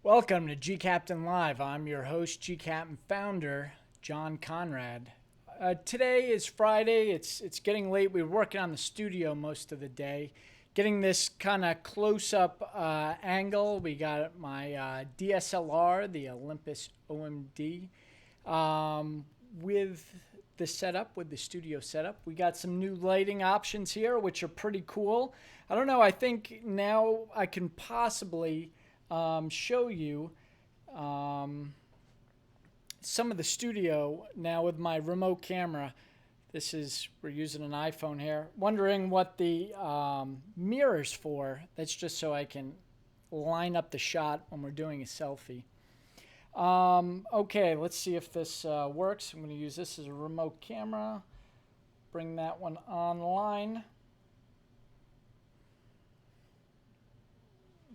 Welcome to gCaptain Live. I'm your host, gCaptain founder, John Konrad. Today is Friday. It's getting late. We were working on the studio most of the day, getting this kind of close-up angle. We got my DSLR, the Olympus OMD, with the studio setup. We got some new lighting options here, which are pretty cool. I don't know. I think now I can possibly show you some of the studio now with my remote camera. We're using an iPhone here. Wondering what the mirror's for. That's just so I can line up the shot when we're doing a selfie. Okay, let's see if this works. I'm going to use this as a remote camera. Bring that one online.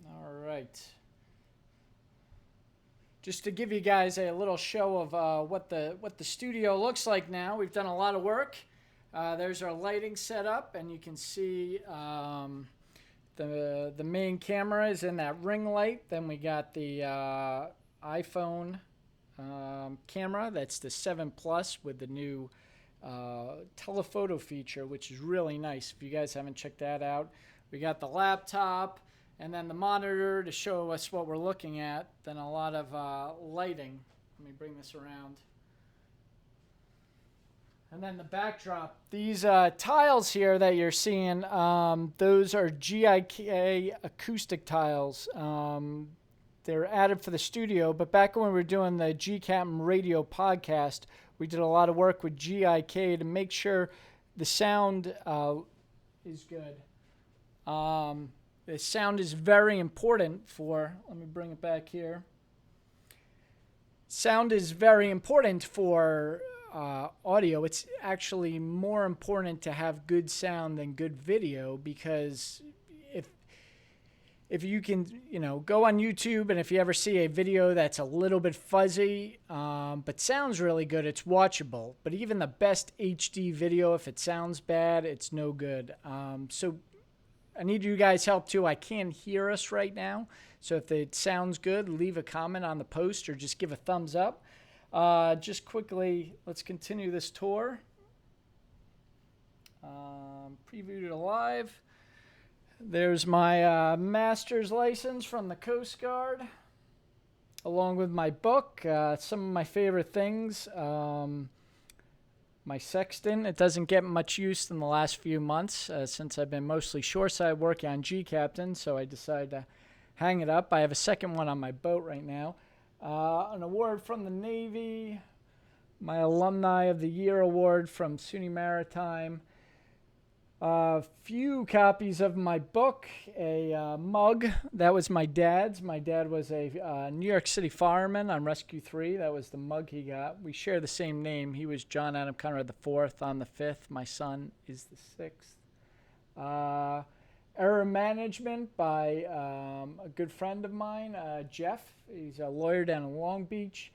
All right. Just to give you guys a little show of what the studio looks like now. We've done a lot of work. There's our lighting setup, and you can see the main camera is in that ring light. Then we got the iPhone camera. That's the 7 Plus with the new telephoto feature, which is really nice. If you guys haven't checked that out, we got the laptop. And then the monitor to show us what we're looking at. Then a lot of lighting. Let me bring this around. And then the backdrop. These tiles here that you're seeing, those are GIK acoustic tiles. They're added for the studio. But back when we were doing the gCaptain radio podcast, we did a lot of work with GIK to make sure the sound is good. The sound is very important let me bring it back here. Sound is very important for audio. It's actually more important to have good sound than good video, because if you can, go on YouTube, and if you ever see a video that's a little bit fuzzy, but sounds really good, it's watchable. But even the best HD video, if it sounds bad, it's no good. So I need you guys' help too. I can't hear us right now. So if it sounds good, leave a comment on the post or just give a thumbs up. Just quickly, let's continue this tour. Preview to live. There's my master's license from the Coast Guard, along with my book, some of my favorite things. My sextant. It doesn't get much use in the last few months since I've been mostly shoreside working on gCaptain, so I decided to hang it up. I have a second one on my boat right now. An award from the Navy, my Alumni of the Year award from SUNY Maritime, a few copies of my book, a mug. That was my dad's. My dad was a New York City fireman on Rescue 3. That was the mug he got. We share the same name. He was John Konrad the 4th. I'm the 5th. My son is the 6th. Error management by a good friend of mine, Jeff. He's a lawyer down in Long Beach.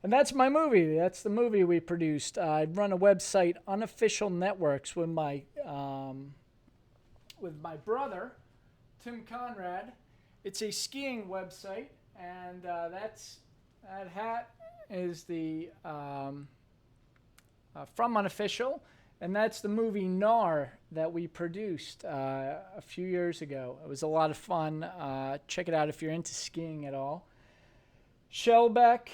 And that's my movie. That's the movie we produced. I run a website, Unofficial Networks, with my brother, Tim Konrad. It's a skiing website, and that hat is the from Unofficial, and that's the movie Nar that we produced a few years ago. It was a lot of fun. Check it out if you're into skiing at all. Shellback,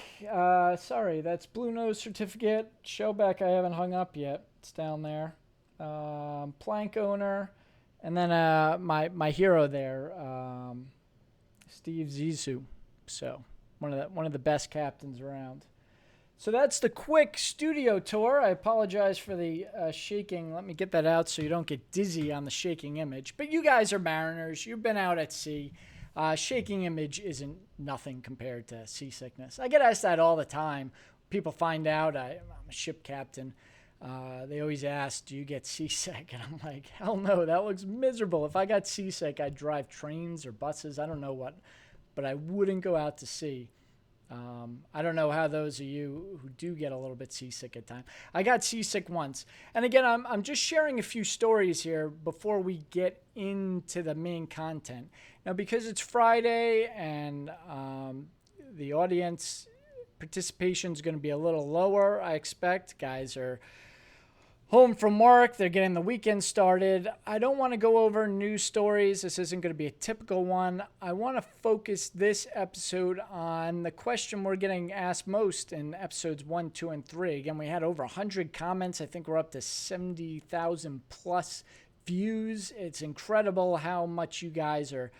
that's Blue Nose certificate. Shellback I haven't hung up yet. It's down there. Plank owner, and then my hero there, Steve Zissou. So one of the best captains around. So that's the quick studio tour. I apologize for the shaking. Let me get that out so you don't get dizzy on the shaking image. But you guys are mariners. You've been out at sea. Shaking image isn't nothing compared to seasickness. I get asked that all the time. People find out I'm a ship captain. They always ask, do you get seasick? And I'm like, hell no, that looks miserable. If I got seasick, I'd drive trains or buses. I don't know what, but I wouldn't go out to sea. I don't know how those of you who do get a little bit seasick at times. I got seasick once. And again, I'm just sharing a few stories here before we get into the main content. Now, because it's Friday and The audience participation is going to be a little lower, I expect. Guys are home from work. They're getting the weekend started. I don't want to go over news stories. This isn't going to be a typical one. I want to focus this episode on the question we're getting asked most in episodes 1, 2, and 3. Again, we had over 100 comments. I think we're up to 70,000 plus views. It's incredible how much you guys are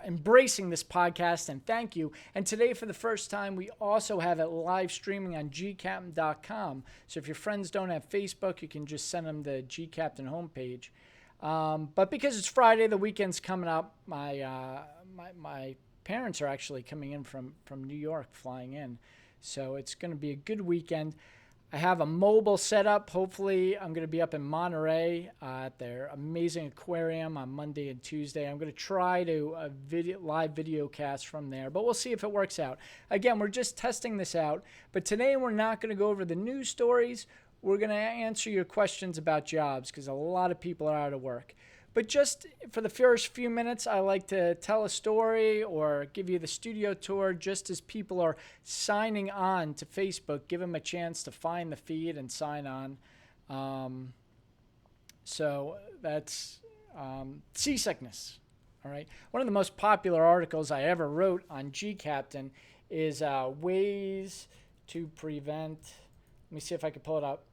embracing this podcast, and thank you. And today, for the first time, we also have it live streaming on gCaptain.com. So if your friends don't have Facebook, you can just send them the gCaptain homepage. But because it's Friday, the weekend's coming up. My parents are actually coming in from New York, flying in. So it's going to be a good weekend. I have a mobile setup. Hopefully, I'm going to be up in Monterey at their amazing aquarium on Monday and Tuesday. I'm going to try to live video cast from there, but we'll see if it works out. Again, we're just testing this out, but today we're not going to go over the news stories. We're going to answer your questions about jobs because a lot of people are out of work. But just for the first few minutes, I like to tell a story or give you the studio tour just as people are signing on to Facebook. Give them a chance to find the feed and sign on. So that's Seasickness. All right. One of the most popular articles I ever wrote on gCaptain is ways to prevent. Let me see if I can pull it up.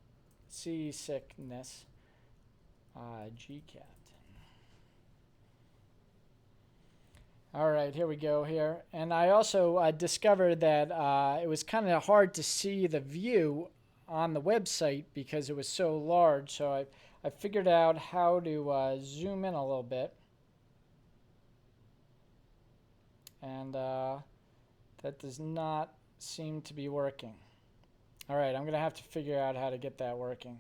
Seasickness. gCaptain. All right, here we go here. And I also discovered that it was kind of hard to see the view on the website because it was so large. So I figured out how to zoom in a little bit. And that does not seem to be working. All right, I'm going to have to figure out how to get that working.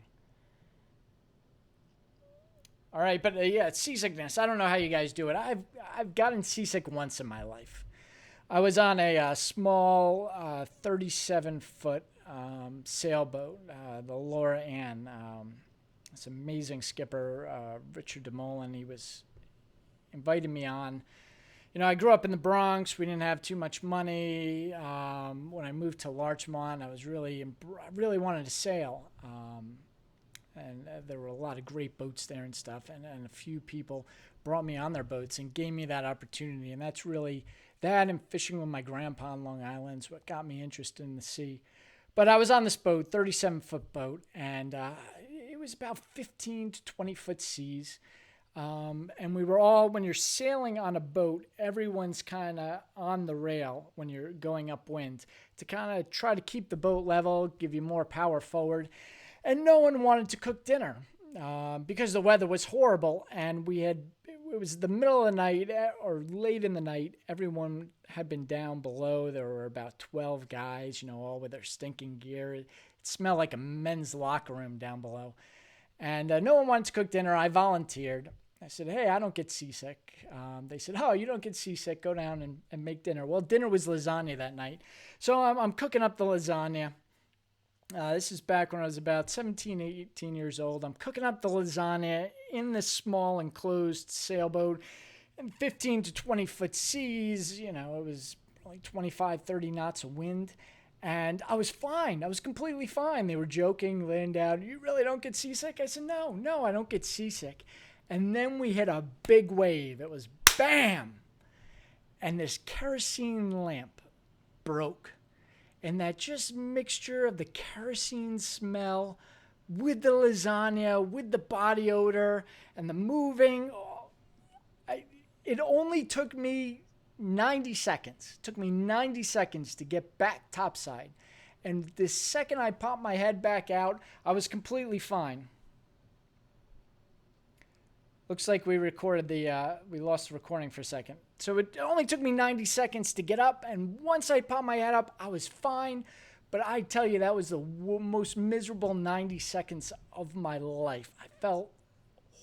All right, but yeah, it's seasickness. I don't know how you guys do it. I've gotten seasick once in my life. I was on a small 37-foot sailboat, the Laura Ann. This amazing skipper, Richard DeMolin, he was invited me on. You know, I grew up in the Bronx. We didn't have too much money. When I moved to Larchmont, I really wanted to sail. And there were a lot of great boats there and stuff. And a few people brought me on their boats and gave me that opportunity. And that's really that and fishing with my grandpa on Long Island is what got me interested in the sea. But I was on this boat, 37-foot boat, and it was about 15 to 20-foot seas. And we were all, when you're sailing on a boat, everyone's kind of on the rail when you're going upwind to kind of try to keep the boat level, give you more power forward. And no one wanted to cook dinner because the weather was horrible. And it was the middle of the night or late in the night. Everyone had been down below. There were about 12 guys, you know, all with their stinking gear. It smelled like a men's locker room down below. And no one wanted to cook dinner. I volunteered. I said, hey, I don't get seasick. They said, oh, you don't get seasick. Go down and make dinner. Well, dinner was lasagna that night. So I'm cooking up the lasagna. This is back when I was about 17, 18 years old. I'm cooking up the lasagna in this small enclosed sailboat in 15 to 20-foot seas. You know, it was like 25, 30 knots of wind. And I was fine. I was completely fine. They were joking, laying down. You really don't get seasick? I said, no, I don't get seasick. And then we hit a big wave. It was bam! And this kerosene lamp broke. And that just mixture of the kerosene smell with the lasagna, with the body odor, and the moving. It only took me 90 seconds. It took me 90 seconds to get back topside. And the second I popped my head back out, I was completely fine. Looks like we lost the recording for a second. So it only took me 90 seconds to get up, and once I popped my head up, I was fine. But I tell you, that was the most miserable 90 seconds of my life. I felt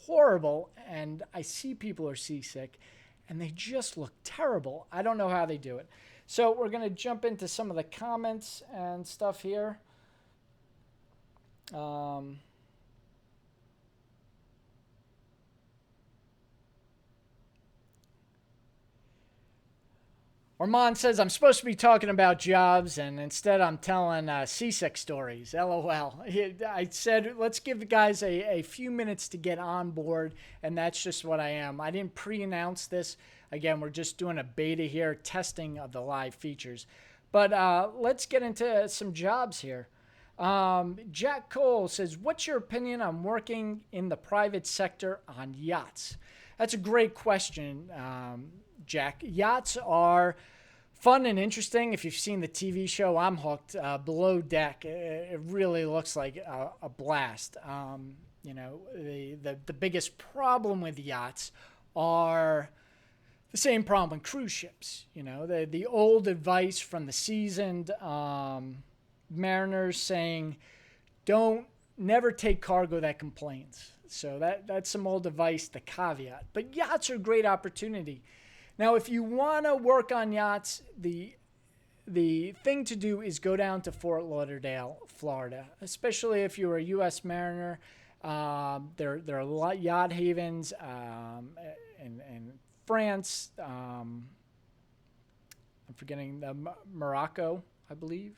horrible, and I see people are seasick, and they just look terrible. I don't know how they do it. So we're going to jump into some of the comments and stuff here. Ormond says, I'm supposed to be talking about jobs, and instead I'm telling seasick stories. LOL. I said, let's give the guys a few minutes to get on board, and that's just what I am. I didn't pre-announce this. Again, we're just doing a beta here, testing of the live features. But let's get into some jobs here. Jack Cole says, what's your opinion on working in the private sector on yachts? That's a great question, Jack. Yachts are fun and interesting. If you've seen the TV show, I'm hooked. Below Deck, it really looks like a blast. The biggest problem with yachts are the same problem with cruise ships. The old advice from the seasoned mariners saying, never take cargo that complains. So that's some old advice, the caveat. But yachts are a great opportunity. Now, if you want to work on yachts, the thing to do is go down to Fort Lauderdale, Florida, especially if you're a U.S. mariner. There are a lot of yacht havens in France. I'm forgetting Morocco, I believe.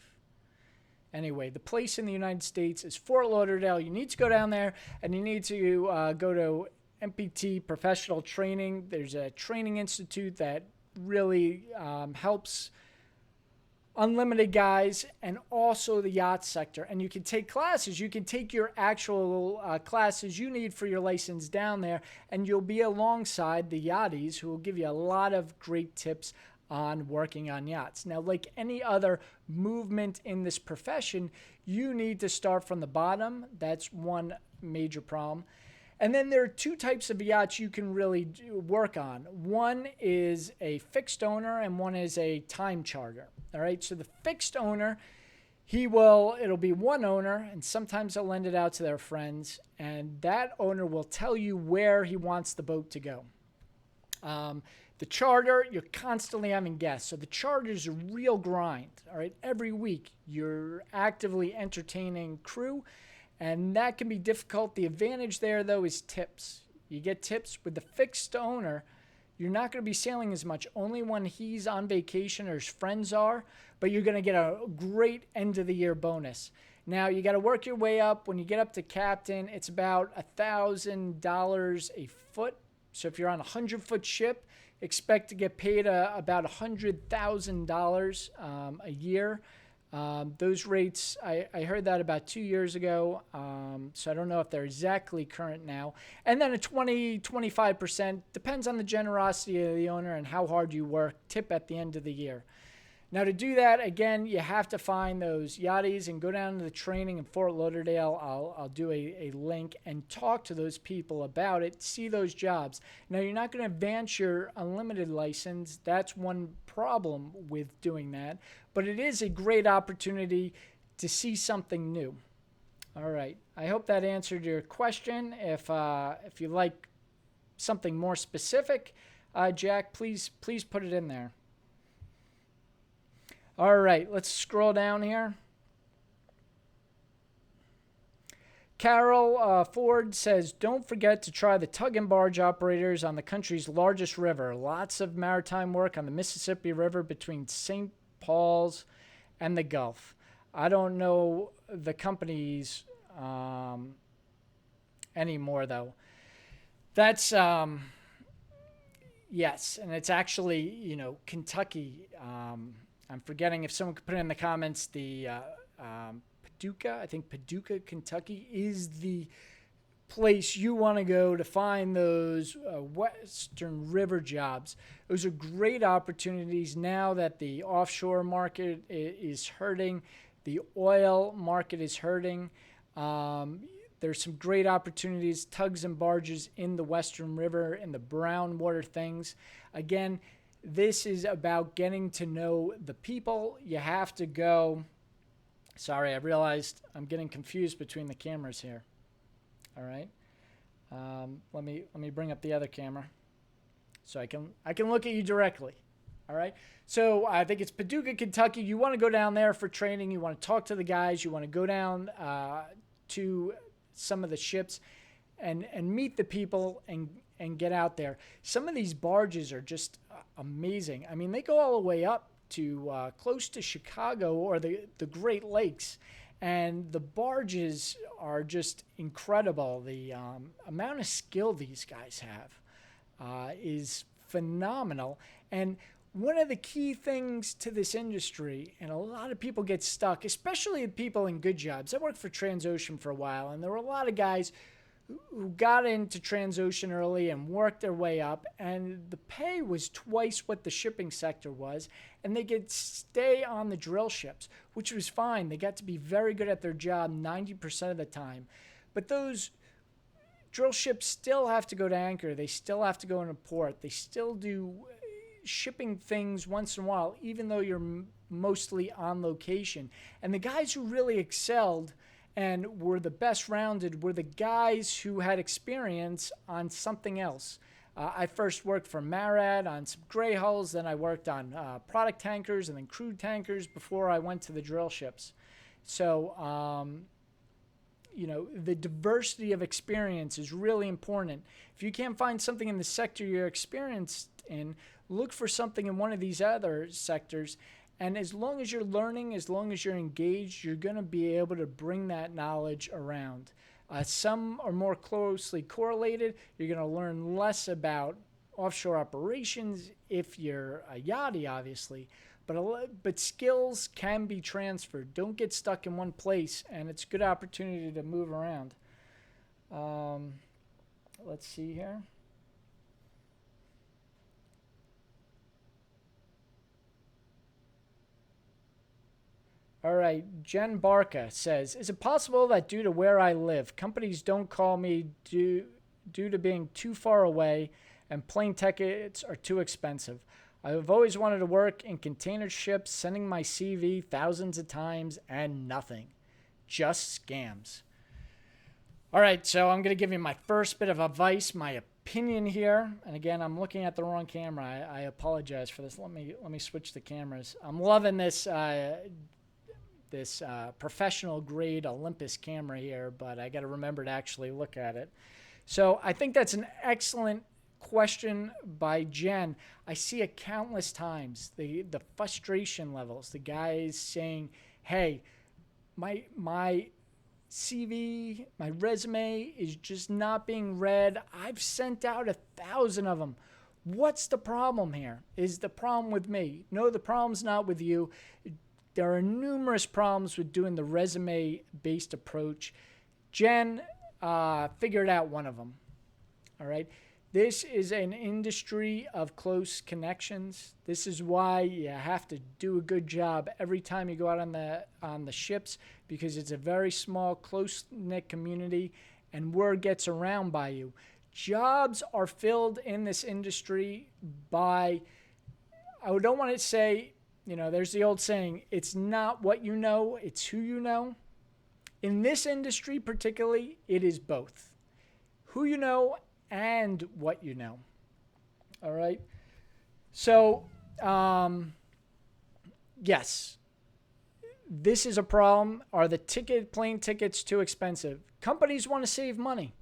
Anyway, the place in the United States is Fort Lauderdale. You need to go down there, and you need to go to MPT professional training. There's a training institute that really helps unlimited guys and also the yacht sector. And you can take classes. You can take your actual classes you need for your license down there, and you'll be alongside the yachties who will give you a lot of great tips on working on yachts. Now, like any other movement in this profession, you need to start from the bottom. That's one major problem. And then there are two types of yachts you can really work on. One is a fixed owner and one is a time charter. All right, so the fixed owner, it'll be one owner, and sometimes they'll lend it out to their friends, and that owner will tell you where he wants the boat to go. The charter, you're constantly having guests. So the charter is a real grind. All right, every week you're actively entertaining crew, and that can be difficult. The advantage there, though, is tips. You get tips with the fixed owner. You're not going to be sailing as much, only when he's on vacation or his friends are, but you're going to get a great end-of-the-year bonus. Now, you got to work your way up. When you get up to captain, it's about $1,000 a foot. So if you're on a 100-foot ship, expect to get paid about $100,000 a year. Those rates, I heard that about 2 years ago, so I don't know if they're exactly current now. And then a 25%, depends on the generosity of the owner and how hard you work, tip at the end of the year. Now, to do that, again, you have to find those yachties and go down to the training in Fort Lauderdale. I'll do a link and talk to those people about it, see those jobs. Now, you're not going to advance your unlimited license. That's one problem with doing that. But it is a great opportunity to see something new. All right. I hope that answered your question. If you like something more specific, Jack, please put it in there. All right, let's scroll down here. Carol Ford says, don't forget to try the tug and barge operators on the country's largest river. Lots of maritime work on the Mississippi River between St. Paul's and the Gulf. I don't know the companies anymore, though. That's, yes, and it's actually, Kentucky. I'm forgetting if someone could put it in the comments, the Paducah, I think Paducah, Kentucky is the place you want to go to find those Western River jobs. Those are great opportunities now that the offshore market is hurting, the oil market is hurting. There's some great opportunities, tugs and barges in the Western River, in the brown water things. Again, this is about getting to know the people. You have to go. Sorry, I realized I'm getting confused between the cameras here. All right. Let me bring up the other camera so I can look at you directly. All right. So I think it's Paducah, Kentucky. You want to go down there for training. You want to talk to the guys. You want to go down to some of the ships and meet the people and get out there. Some of these barges are just amazing. I mean, they go all the way up to close to Chicago or the Great Lakes, and the barges are just incredible. The amount of skill these guys have is phenomenal. And one of the key things to this industry, and a lot of people get stuck, especially people in good jobs. I worked for Transocean for a while, and there were a lot of guys who got into Transocean early and worked their way up, and the pay was twice what the shipping sector was, and they could stay on the drill ships, which was fine. They got to be very good at their job 90% of the time. But those drill ships still have to go to anchor. They still have to go into port. They still do shipping things once in a while, even though you're mostly on location. And the guys who really excelled and were the best rounded were the guys who had experience on something else. I first worked for Maritime on some gray hulls, then I worked on product tankers and then crude tankers before I went to the drill ships. So, the diversity of experience is really important. If you can't find something in the sector you're experienced in, look for something in one of these other sectors. And as long as you're learning, as long as you're engaged, you're going to be able to bring that knowledge around. Some are more closely correlated. You're going to learn less about offshore operations if you're a yachty, obviously. But skills can be transferred. Don't get stuck in one place, and it's a good opportunity to move around. Let's see here. All right, Jen Barca says, is it possible that due to where I live, companies don't call me due to being too far away and plane tickets are too expensive? I have always wanted to work in container ships, sending my CV thousands of times and nothing. Just scams. All right, so I'm going to give you my first bit of advice, my opinion here. And again, I'm looking at the wrong camera. I apologize for this. Let me switch the cameras. I'm loving this professional grade Olympus camera here, but I got to remember to actually look at it. So I think that's an excellent question by Jen. I see it countless times. The frustration levels, the guys saying, hey, my CV, my resume is just not being read. I've sent out 1,000 of them. What's the problem here? Is the problem with me? No, the problem's not with you. There are numerous problems with doing the resume-based approach. Jen figured out one of them. All right. This is an industry of close connections. This is why you have to do a good job every time you go out on the ships, because it's a very small, close-knit community, and word gets around by you. Jobs are filled in this industry by, I don't want to say, there's the old saying, it's not what you know, it's who you know. In this industry particularly, it is both. Who you know and what you know. All right. So, yes, this is a problem. Are the plane tickets too expensive? Companies want to save money.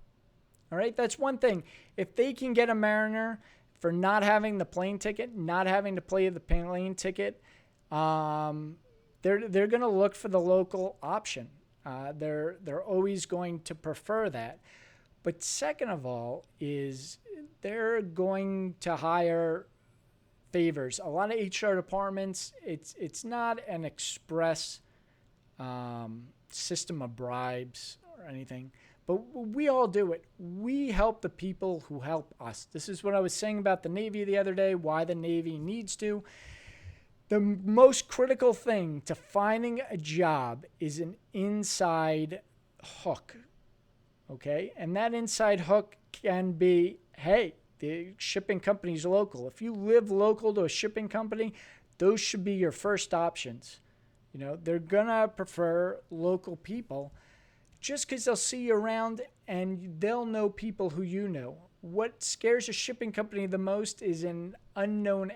All right. That's one thing. If they can get a mariner for not having the plane ticket, not having to pay the plane ticket, they're going to look for the local option. They're always going to prefer that. But second of all is they're going to hire favors. A lot of HR departments, it's not an express system of bribes or anything, but we all do it. We help the people who help us. This is what I was saying about the Navy the other day, why the Navy needs to. The most critical thing to finding a job is an inside hook. Okay, and that inside hook can be, hey, the shipping company's local. If you live local to a shipping company, those should be your first options. They're going to prefer local people just because they'll see you around and they'll know people who you know. What scares a shipping company the most is an unknown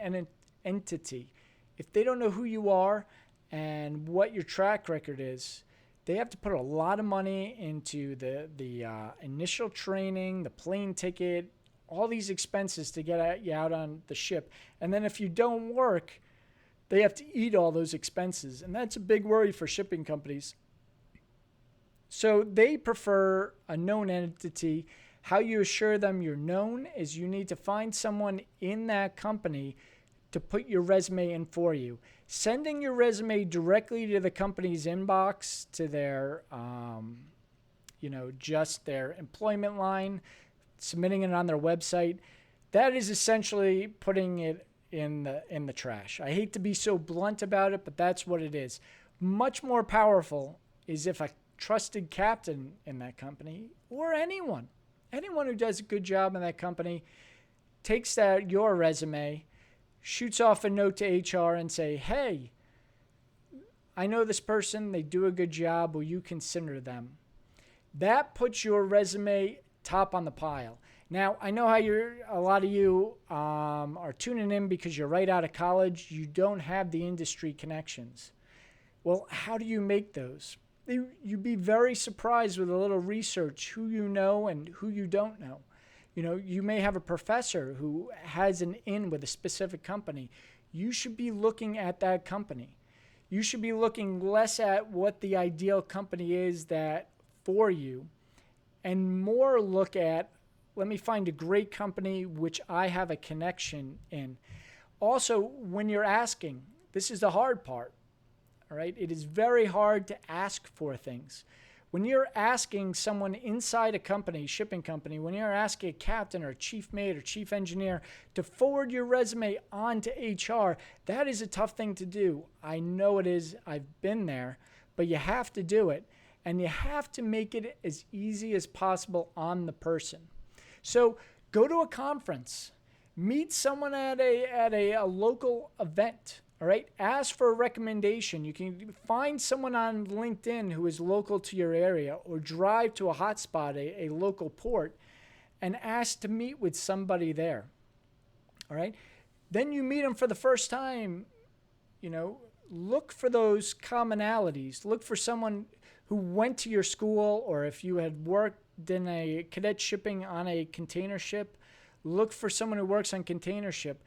entity. If they don't know who you are and what your track record is, They have to put a lot of money into the initial training, the plane ticket, all these expenses to get you out on the ship. And then if you don't work, they have to eat all those expenses. And that's a big worry for shipping companies. So they prefer a known entity. How you assure them you're known is you need to find someone in that company to put your resume in for you. Sending your resume directly to the company's inbox, to their, just their employment line, submitting it on their website, that is essentially putting it in the trash. I hate to be so blunt about it, but that's what it is. Much more powerful is if a trusted captain in that company, or anyone who does a good job in that company, takes your resume, shoots off a note to HR and say, hey, I know this person, they do a good job, will you consider them? That puts your resume top on the pile. Now, I know how a lot of you are tuning in because you're right out of college. You don't have the industry connections. Well, how do you make those? You'd be very surprised with a little research who you know and who you don't know. You may have a professor who has an in with a specific company. You should be looking at that company. You should be looking less at what the ideal company is that for you, and more look at, let me find a great company which I have a connection in. Also, when you're asking, this is the hard part. All right, it is very hard to ask for things. When you're asking someone inside a company, shipping company, when you're asking a captain or a chief mate or chief engineer to forward your resume on to HR, that is a tough thing to do. I know it is. I've been there, but you have to do it, and you have to make it as easy as possible on the person. So go to a conference, meet someone at a local event. All right, ask for a recommendation. You can find someone on LinkedIn who is local to your area, or drive to a hotspot, a local port, and ask to meet with somebody there. All right, then you meet them for the first time. Look for those commonalities. Look for someone who went to your school, or if you had worked in a cadet shipping on a container ship, look for someone who works on container ship.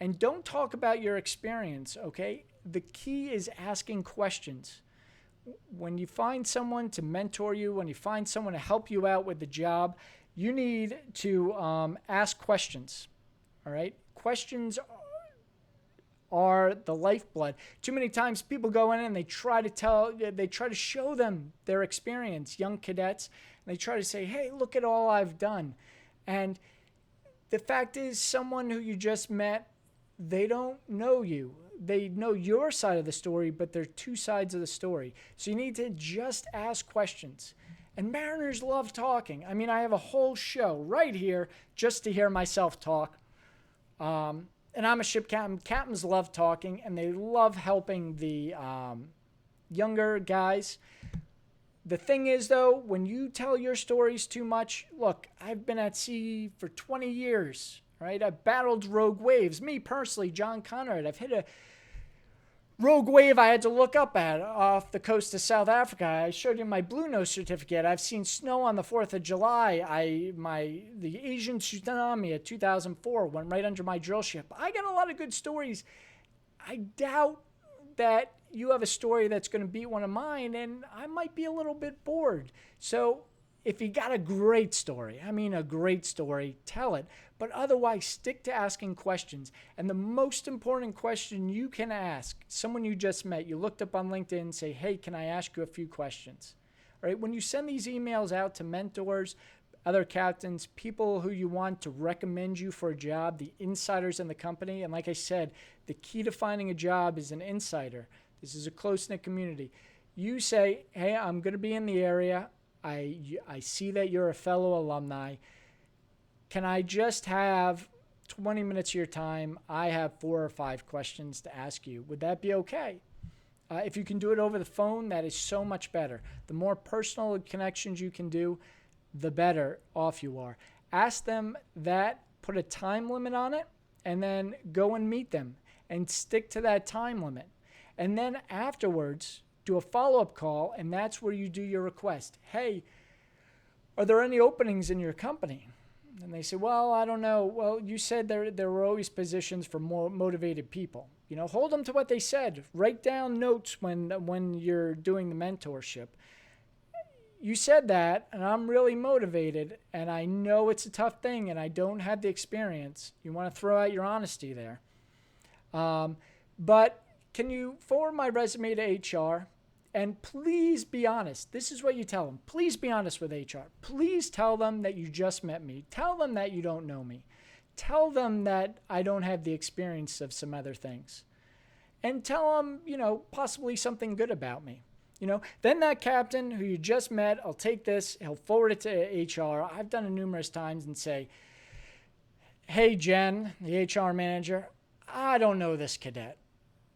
And don't talk about your experience, okay? The key is asking questions. When you find someone to mentor you, when you find someone to help you out with the job, you need to ask questions, all right? Questions are the lifeblood. Too many times people go in and they try to show them their experience, young cadets, and they try to say, hey, look at all I've done. And the fact is, someone who you just met, they don't know you. They know your side of the story, but they're two sides of the story. So you need to just ask questions. And mariners love talking. I mean, I have a whole show right here just to hear myself talk. And I'm a ship captain. Captains love talking, and they love helping the younger guys. The thing is, though, when you tell your stories too much, look, I've been at sea for 20 years. Right? I've battled rogue waves. Me personally, John Konrad, I've hit a rogue wave I had to look up at off the coast of South Africa. I showed you my Blue Nose certificate. I've seen snow on the 4th of July. The Asian tsunami of 2004 went right under my drill ship. I got a lot of good stories. I doubt that you have a story that's going to beat one of mine, and I might be a little bit bored. So if you got a great story, tell it. But otherwise, stick to asking questions. And the most important question you can ask someone you just met, you looked up on LinkedIn and say, hey, can I ask you a few questions? All right, when you send these emails out to mentors, other captains, people who you want to recommend you for a job, the insiders in the company, and like I said, the key to finding a job is an insider. This is a close-knit community. You say, hey, I'm going to be in the area. I see that you're a fellow alumni. Can I just have 20 minutes of your time? I have 4 or 5 questions to ask you. Would that be okay? If you can do it over the phone, that is so much better. The more personal connections you can do, the better off you are. Ask them that, put a time limit on it, and then go and meet them and stick to that time limit. And then afterwards, do a follow-up call, and that's where you do your request. Hey, are there any openings in your company? And they say, well, I don't know. Well, you said there were always positions for more motivated people. Hold them to what they said. Write down notes when you're doing the mentorship. You said that, and I'm really motivated, and I know it's a tough thing, and I don't have the experience. You want to throw out your honesty there. But can you forward my resume to HR? And please be honest. This is what you tell them. Please be honest with HR. Please tell them that you just met me. Tell them that you don't know me. Tell them that I don't have the experience of some other things. And tell them, possibly something good about me. Then that captain who you just met, I'll take this, he'll forward it to HR. I've done it numerous times and say, hey, Jen, the HR manager, I don't know this cadet,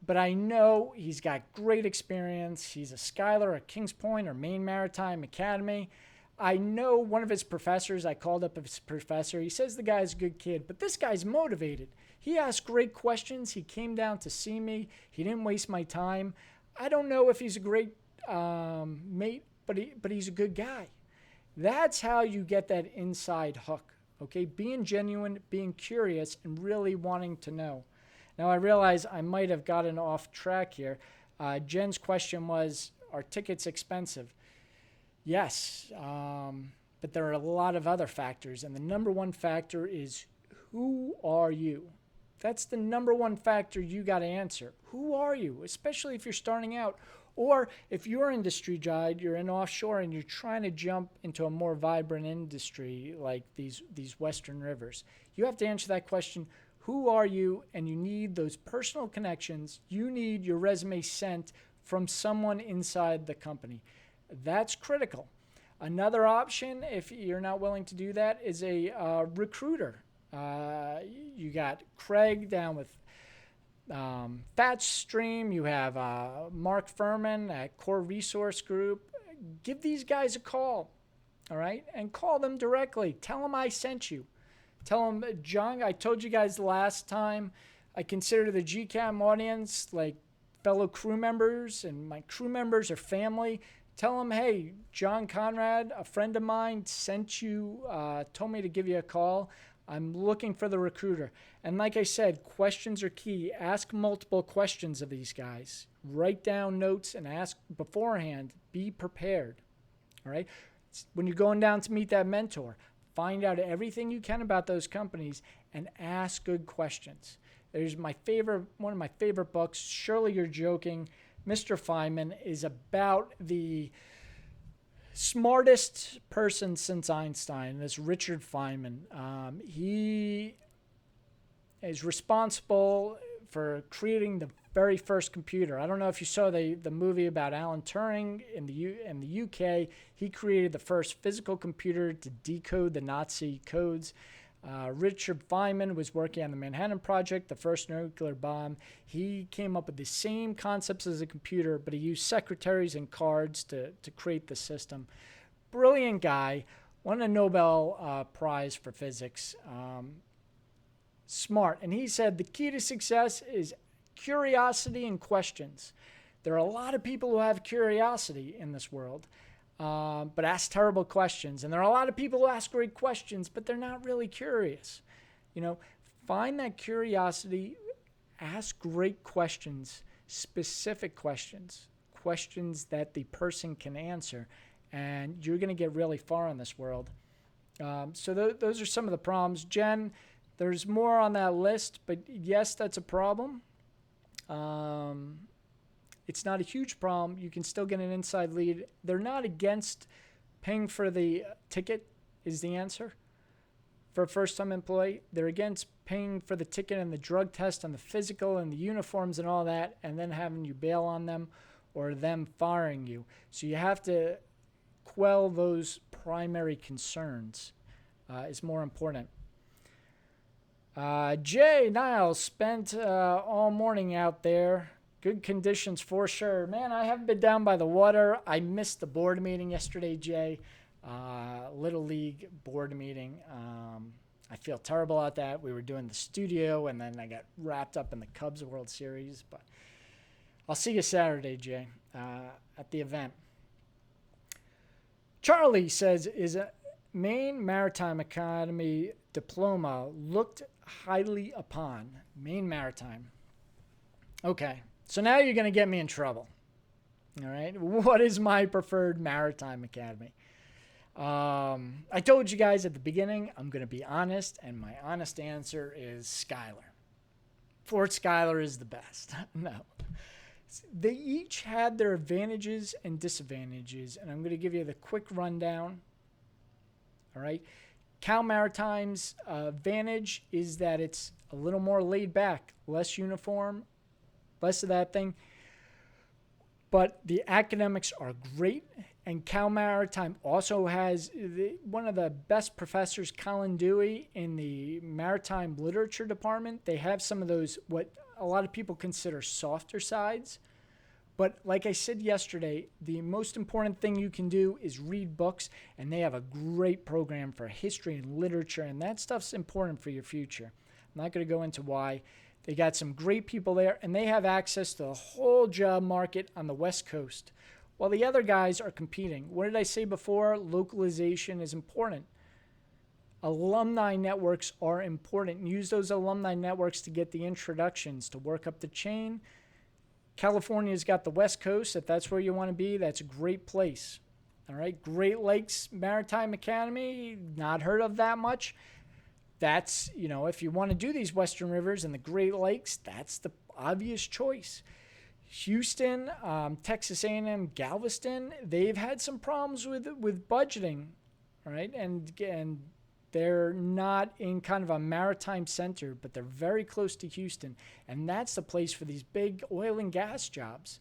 but I know he's got great experience. He's a Schuyler at Kings Point or Maine Maritime Academy. I know one of his professors, I called up his professor. He says the guy's a good kid, but this guy's motivated. He asked great questions. He came down to see me. He didn't waste my time. I don't know if he's a great mate, but he's a good guy. That's how you get that inside hook, okay? Being genuine, being curious, and really wanting to know. Now, I realize I might have gotten off track here. Jen's question was, are tickets expensive? Yes, but there are a lot of other factors, and the number one factor is, who are you? That's the number one factor you got to answer. Who are you, especially if you're starting out? Or if you're industry guide, you're in offshore and you're trying to jump into a more vibrant industry like these Western rivers. You have to answer that question, who are you? And you need those personal connections. You need your resume sent from someone inside the company. That's critical. Another option, if you're not willing to do that, is a recruiter. You got Craig down with Thatch Stream. You have Mark Furman at Core Resource Group. Give these guys a call, all right? And call them directly. Tell them I sent you. Tell them, John, I told you guys last time, I consider the gCaptain audience like fellow crew members, and my crew members are family. Tell them, hey, John Konrad, a friend of mine, sent you, told me to give you a call. I'm looking for the recruiter. And like I said, questions are key. Ask multiple questions of these guys. Write down notes and ask beforehand. Be prepared. All right? When you're going down to meet that mentor, find out everything you can about those companies and ask good questions. There's one of my favorite books, Surely You're Joking, Mr. Feynman, is about the smartest person since Einstein, this Richard Feynman. He is responsible for creating the very first computer. I don't know if you saw the movie about Alan Turing in the UK. He created the first physical computer to decode the Nazi codes. Richard Feynman was working on the Manhattan Project, the first nuclear bomb. He came up with the same concepts as a computer, but he used secretaries and cards to create the system. Brilliant guy, won a Nobel Prize for physics. Smart. And he said the key to success is curiosity and questions. There are a lot of people who have curiosity in this world, but ask terrible questions. And there are a lot of people who ask great questions, but they're not really curious. Find that curiosity, ask great questions, specific questions, questions that the person can answer, and you're going to get really far in this world. So those are some of the problems. Jen, there's more on that list, but yes, that's a problem. It's not a huge problem. You can still get an inside lead. They're not against paying for the ticket is the answer for a first-time employee. They're against paying for the ticket and the drug test and the physical and the uniforms and all that, and then having you bail on them or them firing you. So you have to quell those primary concerns is more important. Jay Niles spent all morning out there. Good conditions for sure. Man, I haven't been down by the water. I missed the board meeting yesterday, Jay. Little League board meeting. I feel terrible about that. We were doing the studio, and then I got wrapped up in the Cubs World Series. But I'll see you Saturday, Jay, at the event. Charlie says, is a Maine Maritime Academy diploma looked highly upon? Maine Maritime. Okay, so now you're going to get me in trouble. All right, what is my preferred Maritime Academy? I told you guys at the beginning, I'm going to be honest, and my honest answer is Schuyler. Fort Schuyler is the best. No. They each had their advantages and disadvantages, and I'm going to give you the quick rundown. All right. Cal Maritime's advantage is that it's a little more laid back, less uniform, less of that thing. But the academics are great, and Cal Maritime also has one of the best professors, Colin Dewey, in the Maritime Literature Department. They have some of those, what a lot of people consider softer sides. But like I said yesterday, the most important thing you can do is read books, and they have a great program for history and literature, and that stuff's important for your future. I'm not going to go into why. They got some great people there, and they have access to the whole job market on the West Coast, while the other guys are competing. What did I say before? Localization is important. Alumni networks are important. Use those alumni networks to get the introductions, to work up the chain. California's got the West Coast. If that's where you want to be, that's a great place. All right, Great Lakes Maritime Academy, not heard of that much. That's, if you want to do these Western Rivers and the Great Lakes, that's the obvious choice. Houston, Texas A&M, Galveston, they've had some problems with budgeting, all right? And they're not in kind of a maritime center, but they're very close to Houston, and that's the place for these big oil and gas jobs.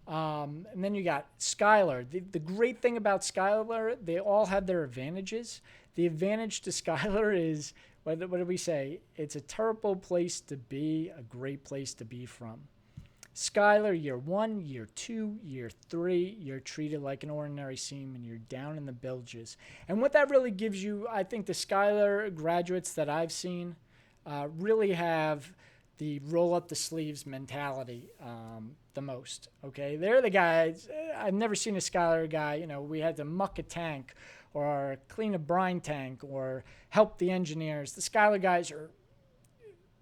And then you got Schuyler. The great thing about Schuyler, they all have their advantages. The advantage to Schuyler is, what did we say? It's a terrible place to be, a great place to be from. Schuyler, year 1, year 2, year 3, you're treated like an ordinary seaman. You're down in the bilges. And what that really gives you, I think the Schuyler graduates that I've seen really have the roll up the sleeves mentality the most. Okay, they're the guys. I've never seen a Schuyler guy, we had to muck a tank or clean a brine tank or help the engineers. The Schuyler guys are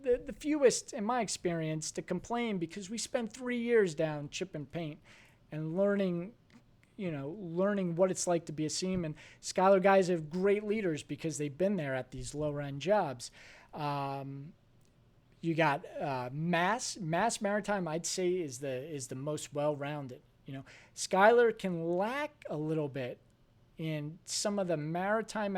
the fewest, in my experience, to complain, because we spent 3 years down chipping paint and learning what it's like to be a seaman. Schuyler guys have great leaders because they've been there at these lower end jobs. You got Mass Maritime, I'd say, is the most well-rounded. Schuyler can lack a little bit in some of the maritime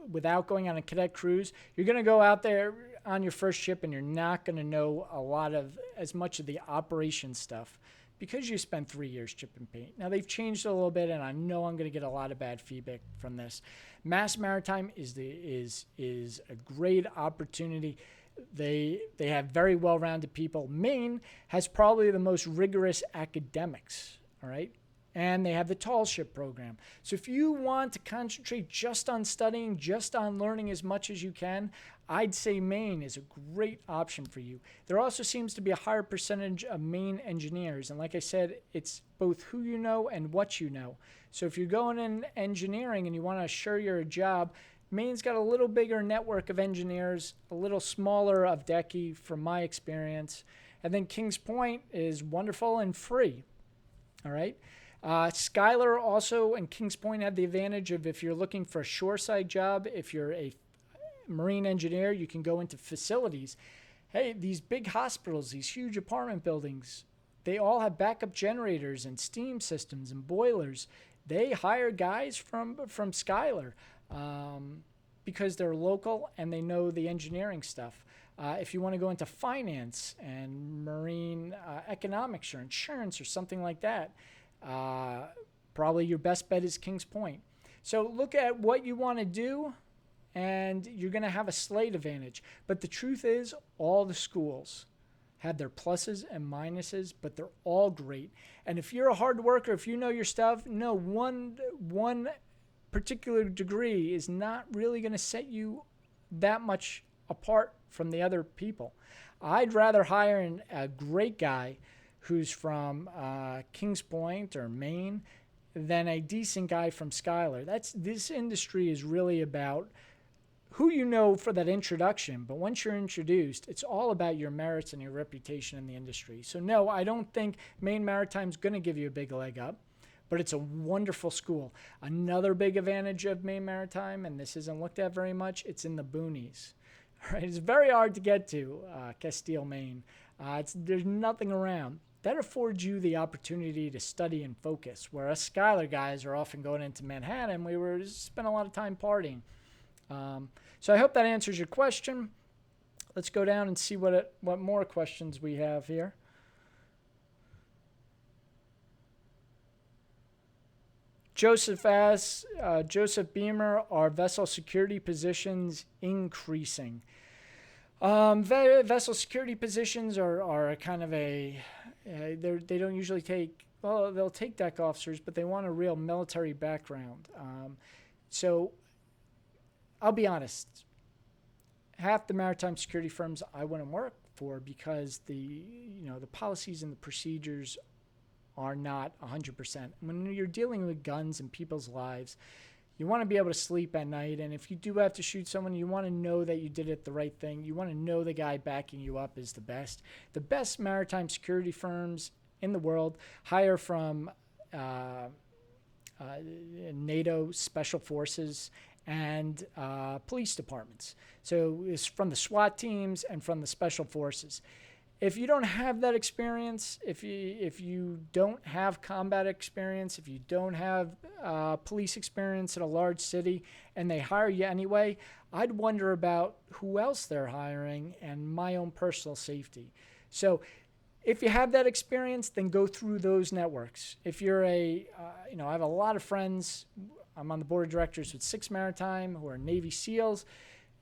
without going on a cadet cruise. You're going to go out there on your first ship, and you're not going to know as much of the operation stuff because you spent 3 years chipping paint. Now, they've changed a little bit, and I know I'm going to get a lot of bad feedback from this. Mass Maritime is a great opportunity. They have very well-rounded people. Maine has probably the most rigorous academics, all right? And they have the tall ship program. So if you want to concentrate just on studying, just on learning as much as you can, I'd say Maine is a great option for you. There also seems to be a higher percentage of Maine engineers. And like I said, it's both who you know and what you know. So if you're going in engineering and you want to assure you're a job, Maine's got a little bigger network of engineers, a little smaller of decky from my experience. And then Kings Point is wonderful and free. All right. Schuyler also and Kings Point have the advantage of, if you're looking for a shoreside job, if you're a marine engineer, you can go into facilities. Hey, these big hospitals, these huge apartment buildings, they all have backup generators and steam systems and boilers. They hire guys from Schuyler because they're local and they know the engineering stuff. If you want to go into finance and marine economics or insurance or something like that, probably your best bet is Kings Point. So look at what you want to do, and you're going to have a slight advantage. But the truth is, all the schools have their pluses and minuses, but they're all great. And if you're a hard worker, if you know your stuff, no one particular degree is not really going to set you that much apart from the other people. I'd rather hire a great guy who's from Kings Point or Maine than a decent guy from Schuyler. This industry is really about who you know for that introduction, but once you're introduced, it's all about your merits and your reputation in the industry. So no, I don't think Maine Maritime's going to give you a big leg up, but it's a wonderful school. Another big advantage of Maine Maritime, and this isn't looked at very much, it's in the boonies. Right? It's very hard to get to Castile, Maine. There's nothing around. That affords you the opportunity to study and focus, where us Schuyler guys are often going into Manhattan. We were spend a lot of time partying. So I hope that answers your question. Let's go down and see what more questions we have here. Joseph asks, Joseph Beamer, are vessel security positions increasing? Vessel security positions are kind of they don't usually take, well, they'll take deck officers, but they want a real military background. So I'll be honest, half the maritime security firms I wouldn't work for because the policies and the procedures are not 100%. When you're dealing with guns and people's lives, you want to be able to sleep at night, and if you do have to shoot someone, you want to know that you did it the right thing. You want to know the guy backing you up is the best. The best maritime security firms in the world hire from NATO special forces and police departments. So it's from the SWAT teams and from the special forces. If you don't have that experience, if you don't have combat experience, if you don't have police experience in a large city, and they hire you anyway, I'd wonder about who else they're hiring and my own personal safety. So if you have that experience, then go through those networks. If you're I have a lot of friends. I'm on the board of directors with 6 Maritime who are Navy SEALs.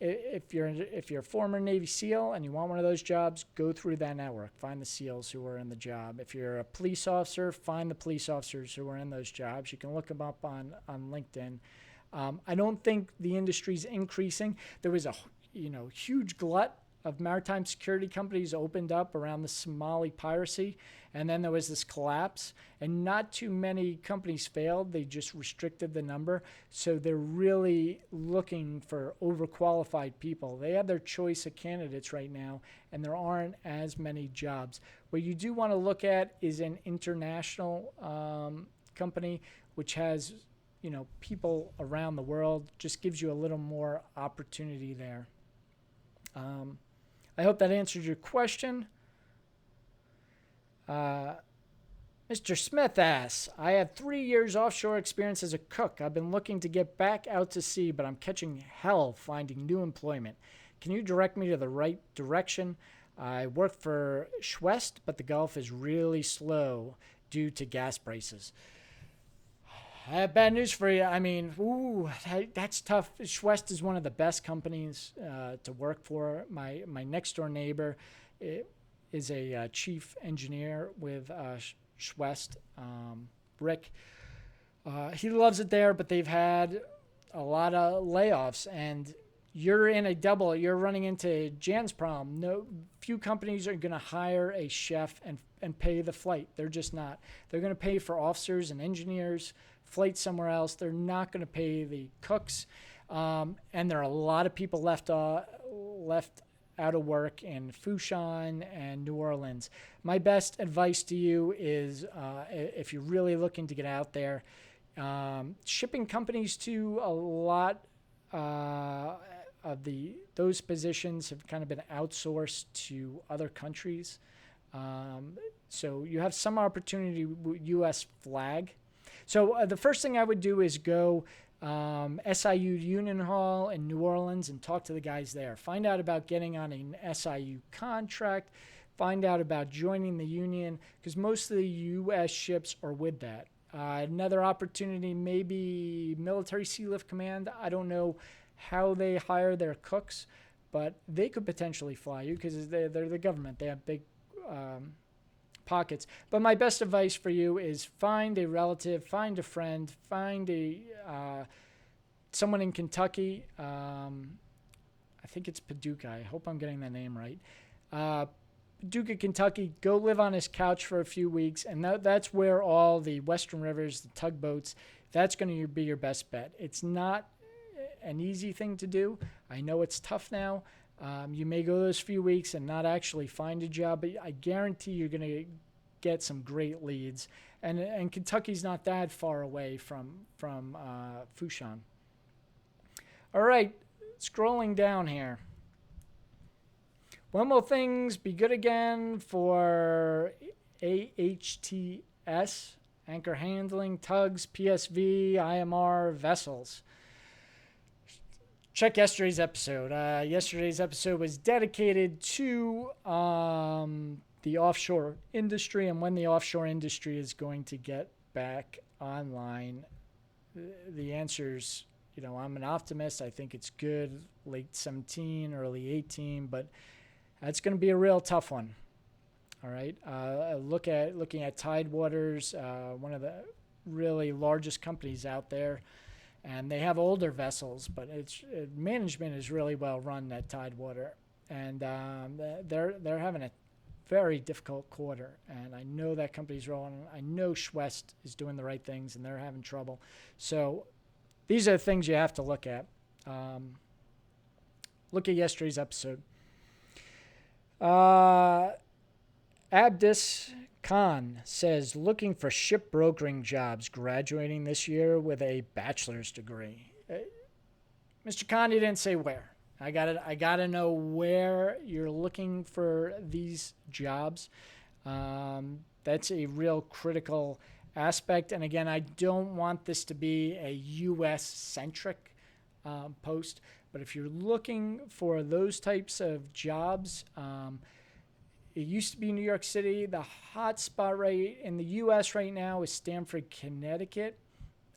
If you're a former Navy SEAL and you want one of those jobs, go through that network. Find the SEALs who are in the job. If you're a police officer, find the police officers who are in those jobs. You can look them up on LinkedIn. I don't think the industry's increasing. There was a huge glut of maritime security companies opened up around the Somali piracy, and then there was this collapse, and not too many companies failed. They just restricted the number, so they're really looking for overqualified people. They have their choice of candidates right now, and there aren't as many jobs. What you do want to look at is an international company which has people around the world. Just gives you a little more opportunity there. I hope that answered your question. Mr. Smith asks, I have 3 years offshore experience as a cook. I've been looking to get back out to sea, but I'm catching hell finding new employment. Can you direct me to the right direction? I work for Schwest, but the Gulf is really slow due to gas prices. I have bad news for you. I mean, that's tough. Schwest is one of the best companies to work for. My next door neighbor is a chief engineer with Schwest, Rick. He loves it there, but they've had a lot of layoffs, and you're in a double. You're running into Jan's problem. No, few companies are going to hire a chef and pay the flight. They're just not. They're going to pay for officers and engineers, flight somewhere else. They're not going to pay the cooks, and there are a lot of people left out of work in Fushan and New Orleans. My best advice to you is if you're really looking to get out there, shipping companies to a lot of those positions have kind of been outsourced to other countries. So you have some opportunity with U.S. flag. So the first thing I would do is go SIU Union Hall in New Orleans and talk to the guys there. Find out about getting on an SIU contract. Find out about joining the union, because most of the U.S. ships are with that. Another opportunity, maybe Military Sea Lift Command. I don't know how they hire their cooks, but they could potentially fly you because they're the government. They have big pockets. But my best advice for you is find a relative, find a friend, find someone in Kentucky. I think it's Paducah. I hope I'm getting the name right. Paducah, Kentucky. Go live on his couch for a few weeks, and that's where all the Western Rivers, the tugboats, that's going to be your best bet. It's not an easy thing to do. I know it's tough now. You may go those few weeks and not actually find a job, but I guarantee you're going to get some great leads. And Kentucky's not that far away from Fushan. All right, scrolling down here. When will things be good again for AHTS, anchor handling, tugs, PSV, IMR, vessels? Check yesterday's episode. Yesterday's episode was dedicated to the offshore industry and when the offshore industry is going to get back online. The answer's, I'm an optimist. I think it's good, late 17, early 18, but that's going to be a real tough one. All right. Looking at Tidewaters, one of the really largest companies out there, and they have older vessels, but management is really well run at Tidewater, and they're having a very difficult quarter. And I know that company's rolling. I know Schwest is doing the right things, and they're having trouble. So these are the things you have to look at. Look at yesterday's episode. Abdus Khan says, looking for ship brokering jobs, graduating this year with a bachelor's degree. Mr. Khan, you didn't say where. I gotta know where you're looking for these jobs. That's a real critical aspect. And again, I don't want this to be a U.S.-centric post, but if you're looking for those types of jobs, it used to be New York City. The hot spot right in the U.S. right now is Stamford, Connecticut.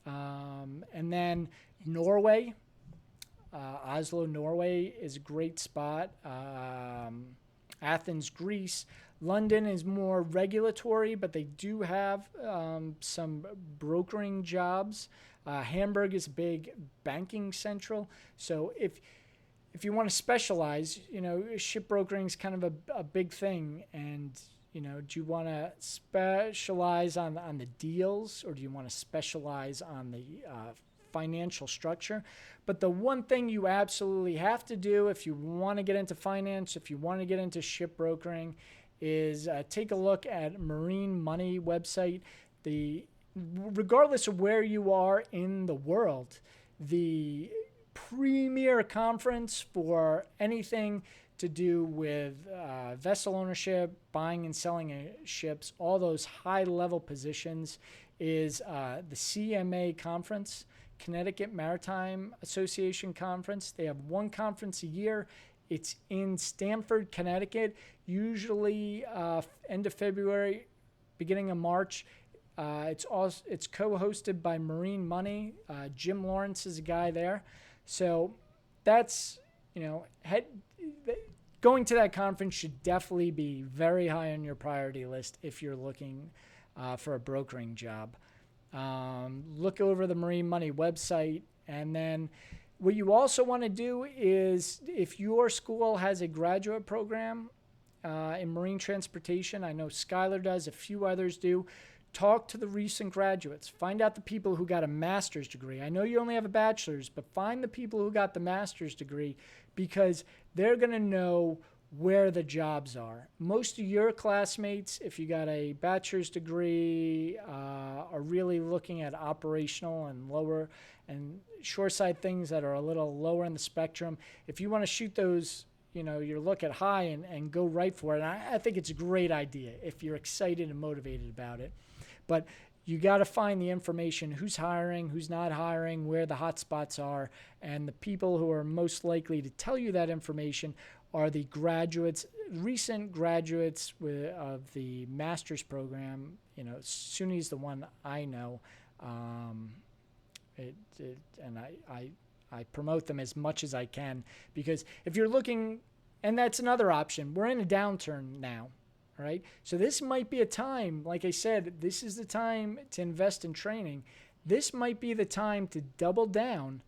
And then Norway. Oslo, Norway is a great spot. Athens, Greece. London is more regulatory, but they do have some brokering jobs. Hamburg is a big banking central. So if you want to specialize, ship brokering is kind of a big thing. And, do you want to specialize on the deals, or do you want to specialize on the financial structure? But the one thing you absolutely have to do if you want to get into finance, if you want to get into ship brokering, is take a look at Marine Money website. Regardless of where you are in the world, the premier conference for anything to do with vessel ownership, buying and selling ships, all those high-level positions, is the CMA conference, Connecticut Maritime Association conference. They have one conference a year. It's in Stamford, Connecticut, usually end of February, beginning of March. It's co-hosted by Marine Money. Jim Lawrence is a guy there. So that's, going to that conference should definitely be very high on your priority list if you're looking for a brokering job. Look over the Marine Money website. And then what you also want to do is, if your school has a graduate program in marine transportation, I know Schuyler does, a few others do, talk to the recent graduates. Find out the people who got a master's degree. I know you only have a bachelor's, but find the people who got the master's degree, because they're going to know where the jobs are. Most of your classmates, if you got a bachelor's degree, are really looking at operational and lower and shoreside things that are a little lower in the spectrum. If you want to shoot those, you look at high and go right for it. And I think it's a great idea if you're excited and motivated about it. But you got to find the information, who's hiring, who's not hiring, where the hot spots are, and the people who are most likely to tell you that information are the graduates, recent graduates of the master's program. SUNY's the one I know, and I promote them as much as I can, because if you're looking, and that's another option, we're in a downturn now. All right. So this might be a time, like I said, this is the time to invest in training. This might be the time to double down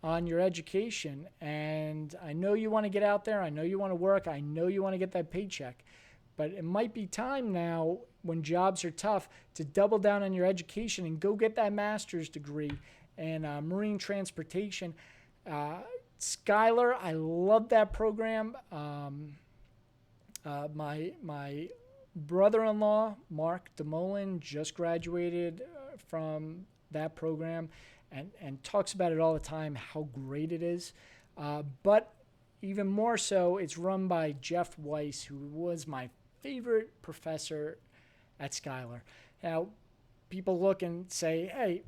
on your education. And I know you want to get out there. I know you want to work. I know you want to get that paycheck. But it might be time now, when jobs are tough, to double down on your education and go get that master's degree in marine transportation. Skylar, I love that program. My brother-in-law, Mark DeMolin, just graduated from that program and talks about it all the time, how great it is. But even more so, it's run by Jeff Weiss, who was my favorite professor at Skylar. Now, people look and say, hey,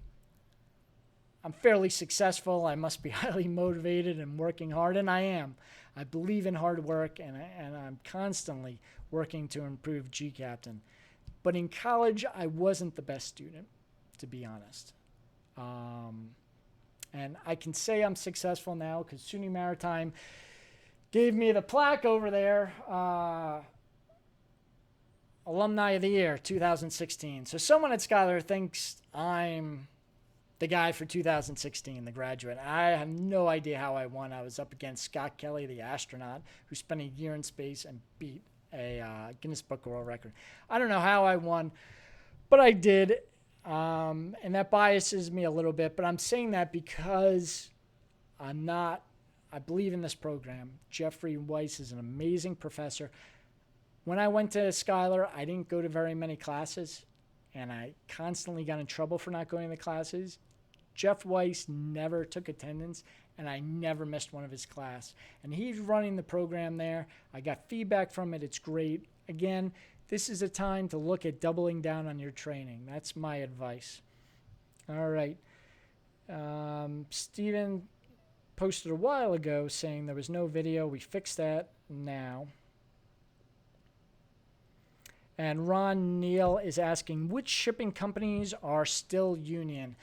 I'm fairly successful. I must be highly motivated and working hard, and I am. I believe in hard work, and I'm constantly working to improve gCaptain. But in college, I wasn't the best student, to be honest. And I can say I'm successful now because SUNY Maritime gave me the plaque over there, Alumni of the Year, 2016. So someone at Skylar thinks I'm the guy for 2016, the graduate. I have no idea how I won. I was up against Scott Kelly, the astronaut, who spent a year in space and beat a Guinness Book of World Record. I don't know how I won, but I did. And that biases me a little bit, but I'm saying that because I believe in this program. Jeffrey Weiss is an amazing professor. When I went to Skylar, I didn't go to very many classes, and I constantly got in trouble for not going to the classes. Jeff Weiss never took attendance, and I never missed one of his class. And he's running the program there. I got feedback from it. It's great. Again, this is a time to look at doubling down on your training. That's my advice. All right. Steven posted a while ago saying there was no video. We fixed that now. And Ron Neal is asking, which shipping companies are still union?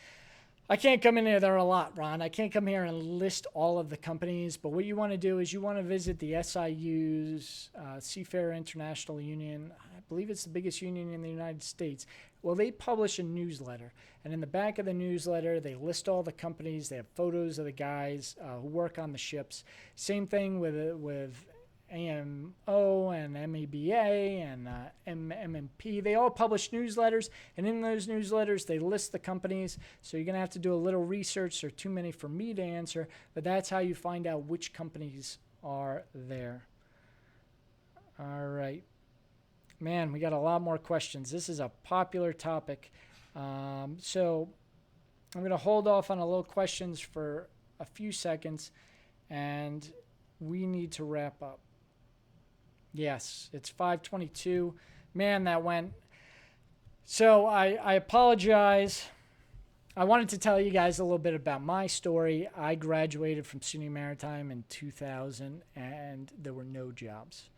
I can't come in here. There are a lot, Ron. I can't come here and list all of the companies. But what you want to do is you want to visit the SIU's Seafarer International Union. I believe it's the biggest union in the United States. Well, they publish a newsletter. And in the back of the newsletter, they list all the companies. They have photos of the guys who work on the ships. Same thing with AMO and MABA and MMP. They all publish newsletters, and in those newsletters they list the companies, so you're going to have to do a little research. There are too many for me to answer, but that's how you find out which companies are there. All right. Man, we got a lot more questions. This is a popular topic. So I'm going to hold off on a little questions for a few seconds, and we need to wrap up. Yes, it's 5:22. Man, that went. So I apologize. I wanted to tell you guys a little bit about my story. I graduated from SUNY Maritime in 2000, and there were no jobs.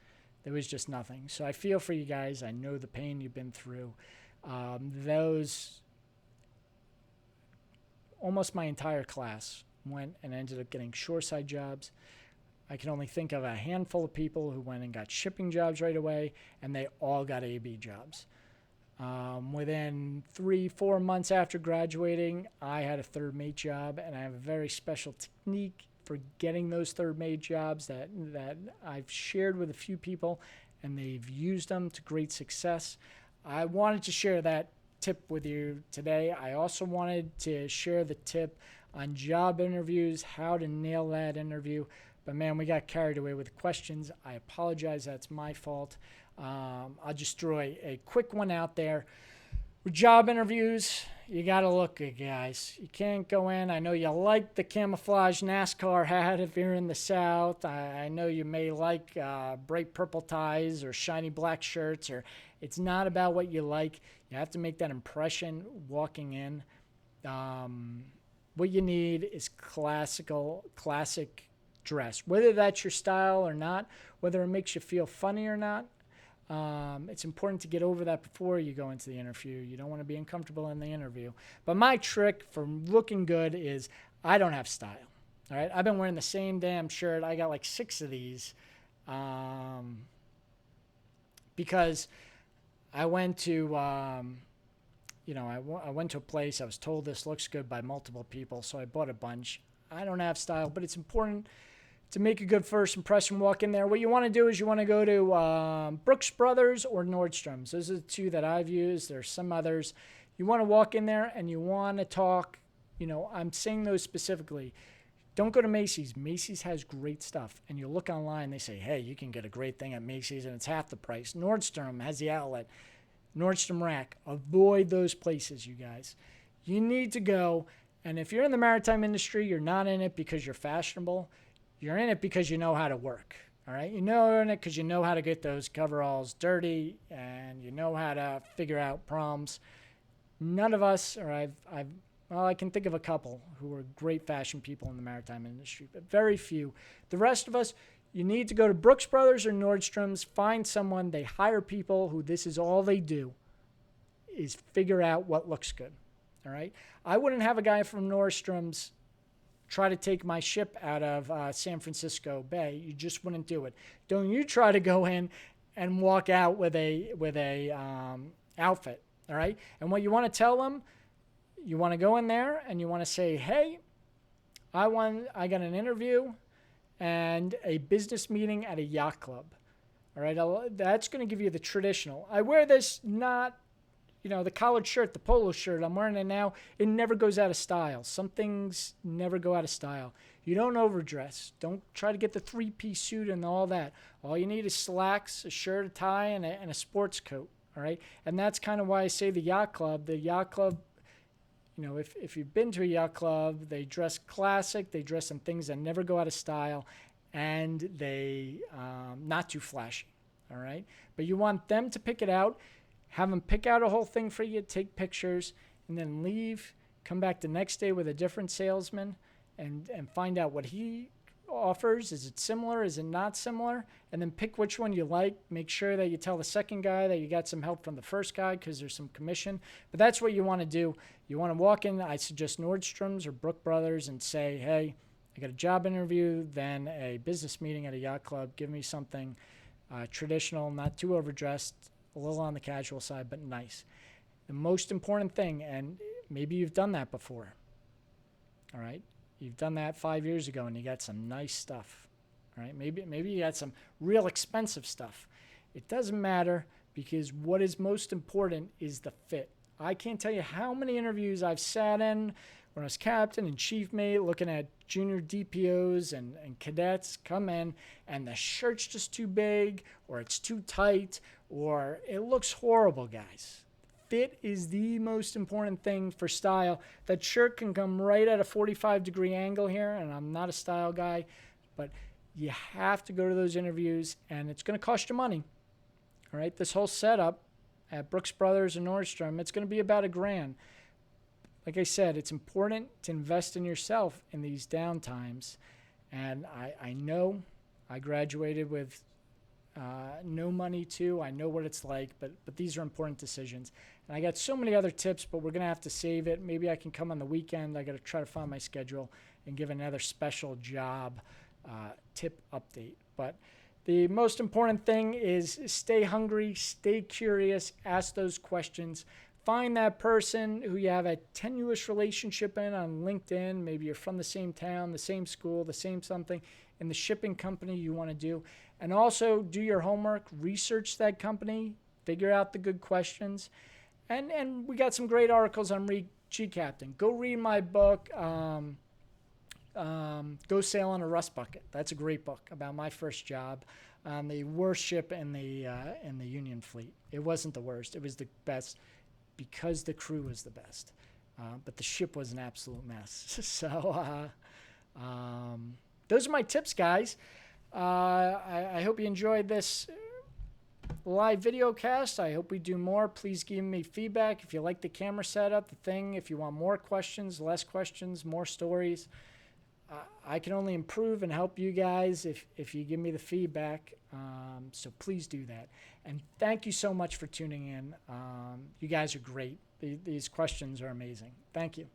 There was just nothing. So I feel for you guys. I know the pain you've been through. Almost my entire class went and ended up getting shoreside jobs. I can only think of a handful of people who went and got shipping jobs right away, and they all got AB jobs. Within 3-4 months after graduating, I had a third mate job, and I have a very special technique for getting those third mate jobs that I've shared with a few people, and they've used them to great success. I wanted to share that tip with you today. I also wanted to share the tip on job interviews, how to nail that interview. But man, we got carried away with questions. I apologize. That's my fault. I'll just throw a quick one out there. With job interviews, you got to look good, guys. You can't go in. I know you like the camouflage NASCAR hat if you're in the South. I know you may like bright purple ties or shiny black shirts. Or it's not about what you like. You have to make that impression walking in. What you need is classic dress, whether that's your style or not, whether it makes you feel funny or not. It's important to get over that before you go into the interview. You don't want to be uncomfortable in the interview. But my trick for looking good is I don't have style. All right, I've been wearing the same damn shirt. I got like 6 of these because I went to I went to a place. I was told this looks good by multiple people, so I bought a bunch. I don't have style, but it's important to make a good first impression. Walk in there. What you want to do is you want to go to Brooks Brothers or Nordstrom's. Those are the two that I've used. There's some others. You want to walk in there and you want to talk. I'm saying those specifically. Don't go to Macy's. Macy's has great stuff. And you look online, they say, hey, you can get a great thing at Macy's and it's half the price. Nordstrom has the outlet. Nordstrom Rack. Avoid those places, you guys. You need to go. And if you're in the maritime industry, you're not in it because you're fashionable. You're in it because you know how to work. All right? You're in it because you know how to get those coveralls dirty and you know how to figure out problems. None of us, or I can think of a couple who are great fashion people in the maritime industry, but very few. The rest of us, you need to go to Brooks Brothers or Nordstrom's, find someone. They hire people who this is all they do, is figure out what looks good. All right? I wouldn't have a guy from Nordstrom's try to take my ship out of San Francisco Bay. You just wouldn't do it. Don't you try to go in and walk out with a outfit. All right? And what you want to tell them, you want to go in there and you want to say, hey, I got an interview and a business meeting at a yacht club. All right, that's going to give you the traditional. I wear this not, the collared shirt, the polo shirt. I'm wearing it now. It never goes out of style. Some things never go out of style. You don't overdress. Don't try to get the three-piece suit and all that. All you need is slacks, a shirt, a tie, and a sports coat. All right, and that's kind of why I say the yacht club. The yacht club, if you've been to a yacht club, they dress classic. They dress in things that never go out of style, and they not too flashy. All right, but you want them to pick it out, have them pick out a whole thing for you, take pictures, and then leave. Come back the next day with a different salesman, and find out what he offers. Is it similar? Is it not similar? And then pick which one you like. Make sure that you tell the second guy that you got some help from the first guy because there's some commission. But that's what you want to do. You want to walk in, I suggest Nordstrom's or Brook Brothers, and say, hey, I got a job interview, then a business meeting at a yacht club. Give me something traditional, not too overdressed, a little on the casual side, but nice. The most important thing, and maybe you've done that before, all right? You've done that 5 years ago and you got some nice stuff, all right? Maybe you got some real expensive stuff. It doesn't matter because what is most important is the fit. I can't tell you how many interviews I've sat in when I was captain and chief mate looking at junior DPOs and cadets come in and the shirt's just too big or it's too tight or it looks horrible, guys. Fit is the most important thing for style. That shirt can come right at a 45-degree angle here, and I'm not a style guy, but you have to go to those interviews, and it's going to cost you money. All right, this whole setup at Brooks Brothers and Nordstrom, it's going to be about $1,000. Like I said, it's important to invest in yourself in these downtimes, and I know I graduated with no money too. I know what it's like, but these are important decisions. And I got so many other tips, but we're going to have to save it. Maybe I can come on the weekend. I got to try to find my schedule and give another special job tip update. But the most important thing is stay hungry, stay curious, ask those questions. Find that person who you have a tenuous relationship in on LinkedIn. Maybe you're from the same town, the same school, the same something in the shipping company you want to do. And also do your homework, research that company, figure out the good questions. And we got some great articles on gCaptain. Go read my book, Go Sail on a Rust Bucket. That's a great book about my first job on the worst ship in the Union fleet. It wasn't the worst. It was the best because the crew was the best. But the ship was an absolute mess. So those are my tips, guys. I hope you enjoyed this live video cast. I hope we do more. Please give me feedback if you like the camera setup, the thing, if you want more questions, less questions, more stories. I can only improve and help you guys if you give me the feedback. So please do that. And thank you so much for tuning in. You guys are great. These questions are amazing. Thank you.